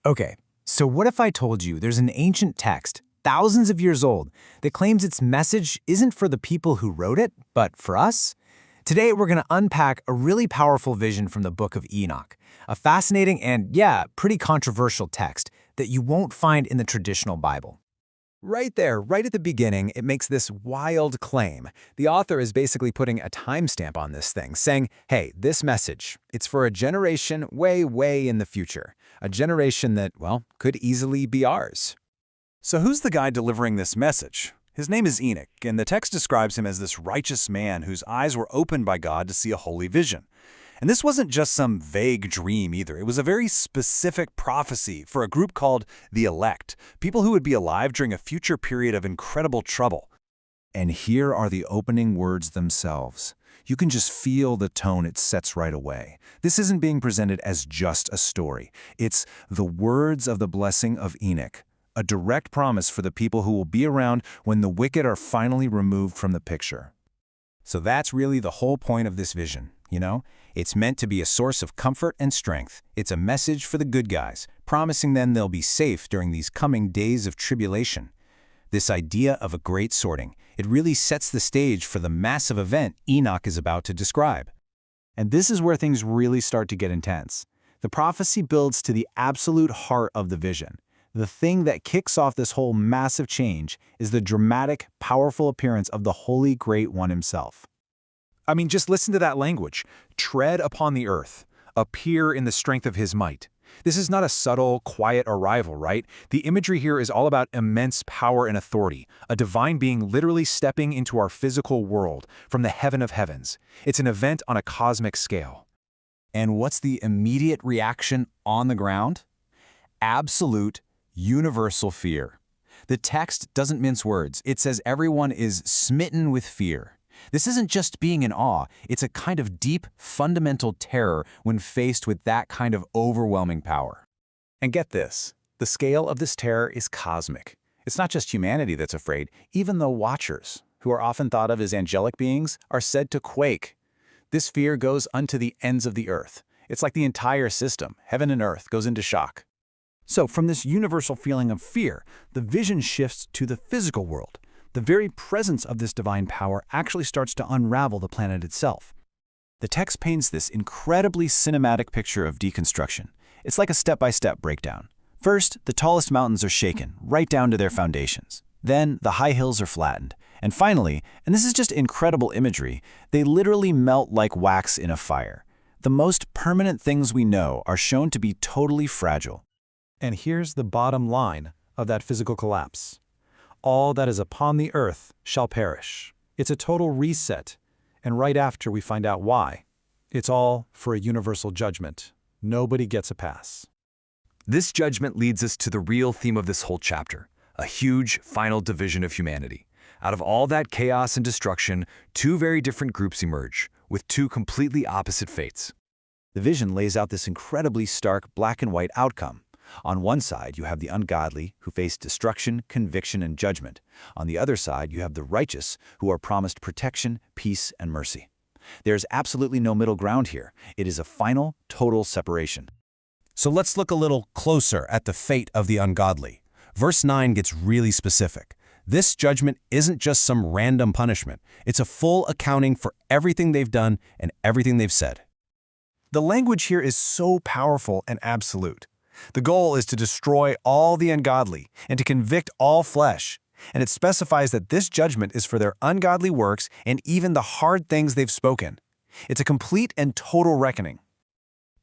Okay, so what if I told you there's an ancient text, thousands of years old, that claims its message isn't for the people who wrote it, but for us? Today, we're going to unpack a really powerful vision from the Book of Enoch, a fascinating and, yeah, pretty controversial text that you won't find in the traditional Bible. Right there, right at the beginning, it makes this wild claim. The author is basically putting a timestamp on this thing, saying, hey, this message, it's for a generation way, way in the future. A generation that, well, could easily be ours. So who's the guy delivering this message? His name is Enoch, and the text describes him as this righteous man whose eyes were opened by God to see a holy vision. And this wasn't just some vague dream either. It was a very specific prophecy for a group called the elect, people who would be alive during a future period of incredible trouble. And here are the opening words themselves. You can just feel the tone it sets right away. This isn't being presented as just a story. It's the words of the Blessing of Enoch, a direct promise for the people who will be around when the wicked are finally removed from the picture. So that's really the whole point of this vision, you know? It's meant to be a source of comfort and strength. It's a message for the good guys, promising them they'll be safe during these coming days of tribulation. This idea of a great sorting, it really sets the stage for the massive event Enoch is about to describe. And this is where things really start to get intense. The prophecy builds to the absolute heart of the vision. The thing that kicks off this whole massive change is the dramatic, powerful appearance of the Holy Great One himself. I mean, just listen to that language. Tread upon the earth, appear in the strength of his might. This is not a subtle, quiet arrival, right? The imagery here is all about immense power and authority, a divine being literally stepping into our physical world from the heaven of heavens. It's an event on a cosmic scale. And what's the immediate reaction on the ground? Absolute, universal fear. The text doesn't mince words. It says everyone is smitten with fear. This isn't just being in awe, it's a kind of deep, fundamental terror when faced with that kind of overwhelming power. And get this, the scale of this terror is cosmic. It's not just humanity that's afraid, even the Watchers, who are often thought of as angelic beings, are said to quake. This fear goes unto the ends of the earth. It's like the entire system, heaven and earth, goes into shock. So from this universal feeling of fear, the vision shifts to the physical world. The very presence of this divine power actually starts to unravel the planet itself. The text paints this incredibly cinematic picture of deconstruction. It's like a step-by-step breakdown. First, the tallest mountains are shaken, right down to their foundations. Then, the high hills are flattened. And finally, and this is just incredible imagery, they literally melt like wax in a fire. The most permanent things we know are shown to be totally fragile. And here's the bottom line of that physical collapse. All that is upon the earth shall perish. It's a total reset, and right after we find out why. It's all for a universal judgment. Nobody gets a pass. This judgment leads us to the real theme of this whole chapter, a huge final division of humanity. Out of all that chaos and destruction, two very different groups emerge, with two completely opposite fates. The vision lays out this incredibly stark black and white outcome. On one side, you have the ungodly, who face destruction, conviction, and judgment. On the other side, you have the righteous, who are promised protection, peace, and mercy. There's absolutely no middle ground here. It is a final, total separation. So let's look a little closer at the fate of the ungodly. Verse 9 gets really specific. This judgment isn't just some random punishment. It's a full accounting for everything they've done and everything they've said. The language here is so powerful and absolute. The goal is to destroy all the ungodly and to convict all flesh. And it specifies that this judgment is for their ungodly works and even the hard things they've spoken. It's a complete and total reckoning.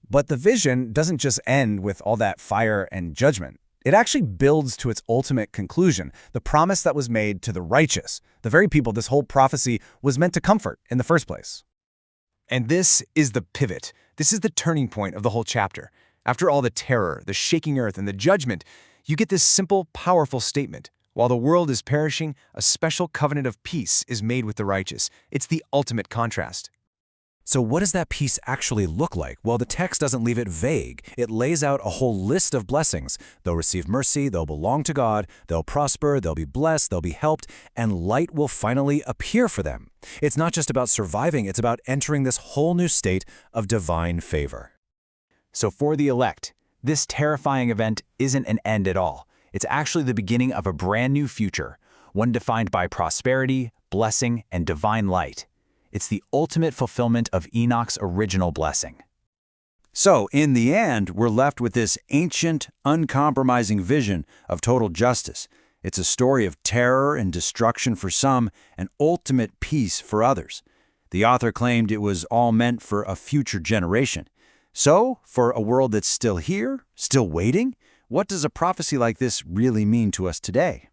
But the vision doesn't just end with all that fire and judgment. It actually builds to its ultimate conclusion, the promise that was made to the righteous, the very people this whole prophecy was meant to comfort in the first place. And this is the pivot. This is the turning point of the whole chapter. After all the terror, the shaking earth, and the judgment, you get this simple, powerful statement. While the world is perishing, a special covenant of peace is made with the righteous. It's the ultimate contrast. So what does that peace actually look like? Well, the text doesn't leave it vague. It lays out a whole list of blessings. They'll receive mercy, they'll belong to God, they'll prosper, they'll be blessed, they'll be helped, and light will finally appear for them. It's not just about surviving, it's about entering this whole new state of divine favor. So for the elect, This terrifying event isn't an end at all. It's actually the beginning of a brand new future, one defined by prosperity, blessing, and divine light. It's the ultimate fulfillment of Enoch's original blessing. So, in the end, we're left with this ancient, uncompromising vision of total justice. It's a story of terror and destruction for some and ultimate peace for others. The author claimed it was all meant for a future generation. So, for a world that's still here, still waiting, what does a prophecy like this really mean to us today?